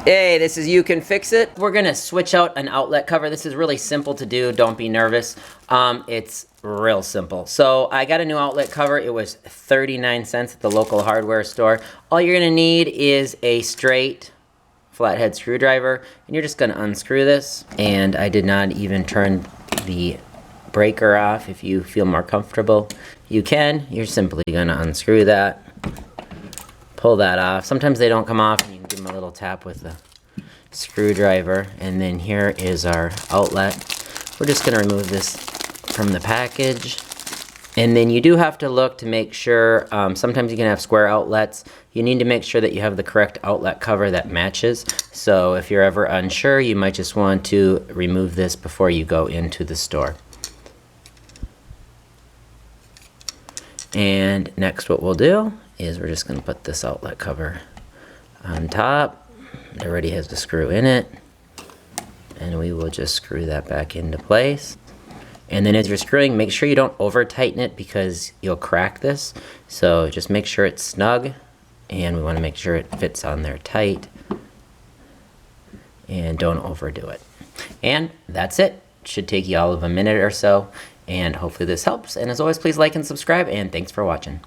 Hey, this is You Can Fix It. We're gonna switch out an outlet cover. This is really simple to do, don't be nervous. It's real simple. So I got a new outlet cover. It was 39 cents at the local hardware store. All you're gonna need is a straight flathead screwdriver, and you're just gonna unscrew this. And I did not even turn the breaker off. If you feel more comfortable, you can. You're simply gonna unscrew that. Pull that off. Sometimes they don't come off, and you can give them a little tap with the screwdriver. And then here is our outlet. We're just going to remove this from the package. And then you do have to look to make sure, sometimes you can have square outlets. You need to make sure that you have the correct outlet cover that matches. So if you're ever unsure, you might just want to remove this before you go into the store. And next what we'll do is we're just going to put this outlet cover on top. It already has the screw in it. And we will just screw that back into place. And then as you're screwing, make sure you don't over tighten it because you'll crack this. So just make sure it's snug, and we want to make sure it fits on there tight. And don't overdo it. And that's it. Should take you all of a minute or so. And hopefully this helps. And as always, please like and subscribe, and thanks for watching.